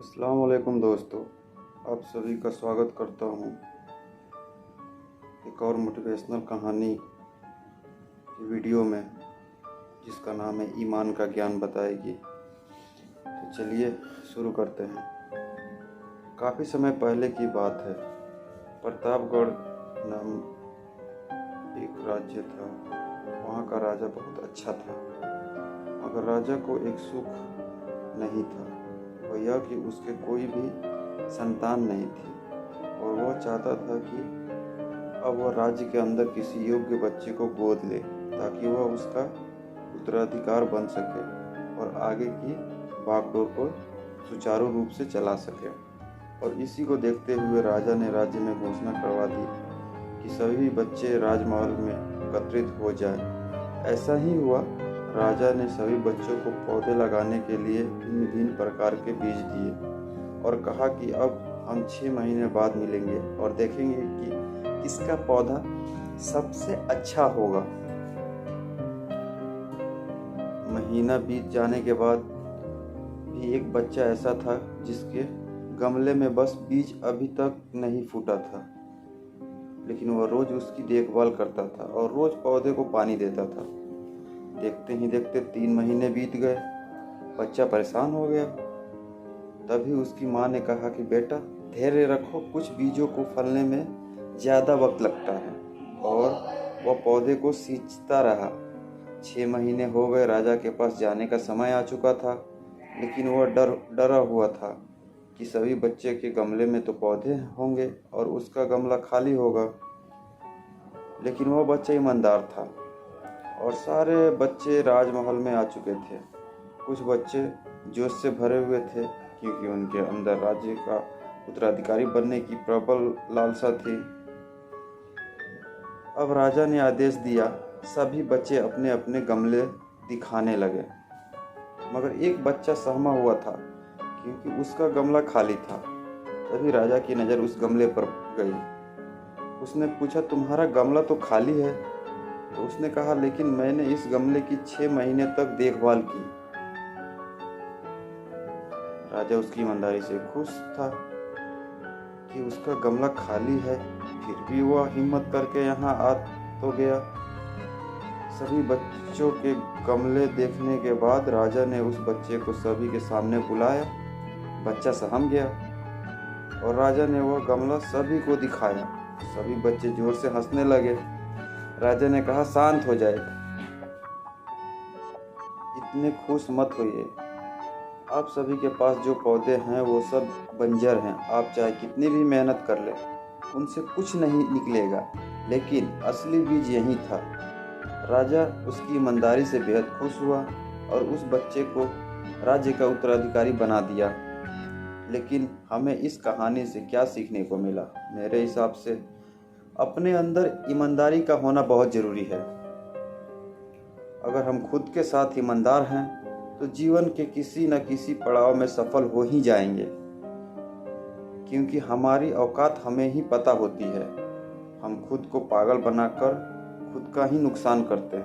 अस्सलाम वालेकुम दोस्तों, आप सभी का स्वागत करता हूँ एक और मोटिवेशनल कहानी की वीडियो में, जिसका नाम है ईमान का ज्ञान बताएगी। तो चलिए शुरू करते हैं। काफ़ी समय पहले की बात है। प्रतापगढ़ नाम एक राज्य था। वहाँ का राजा बहुत अच्छा था, मगर राजा को एक सुख नहीं था, वह यह कि उसके कोई भी संतान नहीं थी, और वह चाहता था कि अब वह राज्य के अंदर किसी योग्य बच्चे को गोद ले, ताकि वह उसका उत्तराधिकार बन सके और आगे की भागदौड़ को सुचारू रूप से चला सके। और इसी को देखते हुए राजा ने राज्य में घोषणा करवा दी कि सभी बच्चे राजमहल में एकत्रित हो जाए। ऐसा ही हुआ। राजा ने सभी बच्चों को पौधे लगाने के लिए भिन्न भिन्न प्रकार के बीज दिए और कहा कि अब हम 6 महीने बाद मिलेंगे और देखेंगे कि किसका पौधा सबसे अच्छा होगा। महीना बीत जाने के बाद भी एक बच्चा ऐसा था जिसके गमले में बस बीज अभी तक नहीं फूटा था, लेकिन वह रोज उसकी देखभाल करता था और रोज पौधे को पानी देता था। देखते ही देखते 3 महीने बीत गए। बच्चा परेशान हो गया। तभी उसकी माँ ने कहा कि बेटा धैर्य रखो, कुछ बीजों को फलने में ज़्यादा वक्त लगता है। और वह पौधे को सींचता रहा। 6 महीने हो गए। राजा के पास जाने का समय आ चुका था, लेकिन वह डरा हुआ था कि सभी बच्चे के गमले में तो पौधे होंगे और उसका गमला खाली होगा। लेकिन वह बच्चा ईमानदार था और सारे बच्चे राजमहल में आ चुके थे। कुछ बच्चे जोश से भरे हुए थे, क्योंकि उनके अंदर राज्य का उत्तराधिकारी बनने की प्रबल लालसा थी। अब राजा ने आदेश दिया, सभी बच्चे अपने अपने गमले दिखाने लगे। मगर एक बच्चा सहमा हुआ था, क्योंकि उसका गमला खाली था। तभी राजा की नज़र उस गमले पर गई। उसने पूछा, तुम्हारा गमला तो खाली है? तो उसने कहा, लेकिन मैंने इस गमले की 6 महीने तक देखभाल की। राजा उसकी ईमानदारी से खुश था कि उसका गमला खाली है, फिर भी वह हिम्मत करके यहाँ आ तो गया। सभी बच्चों के गमले देखने के बाद राजा ने उस बच्चे को सभी के सामने बुलाया। बच्चा सहम गया और राजा ने वह गमला सभी को दिखाया। सभी बच्चे जोर से हंसने लगे। राजा ने कहा, शांत हो जाए, इतने खुश मत होइए। आप सभी के पास जो पौधे हैं वो सब बंजर हैं। आप चाहे कितनी भी मेहनत कर लें, उनसे कुछ नहीं निकलेगा, लेकिन असली बीज यही था। राजा उसकी ईमानदारी से बेहद खुश हुआ और उस बच्चे को राज्य का उत्तराधिकारी बना दिया। लेकिन हमें इस कहानी से क्या सीखने को मिला? मेरे हिसाब से अपने अंदर ईमानदारी का होना बहुत ज़रूरी है। अगर हम खुद के साथ ईमानदार हैं तो जीवन के किसी न किसी पड़ाव में सफल हो ही जाएंगे, क्योंकि हमारी औकात हमें ही पता होती है। हम खुद को पागल बनाकर खुद का ही नुकसान करते हैं।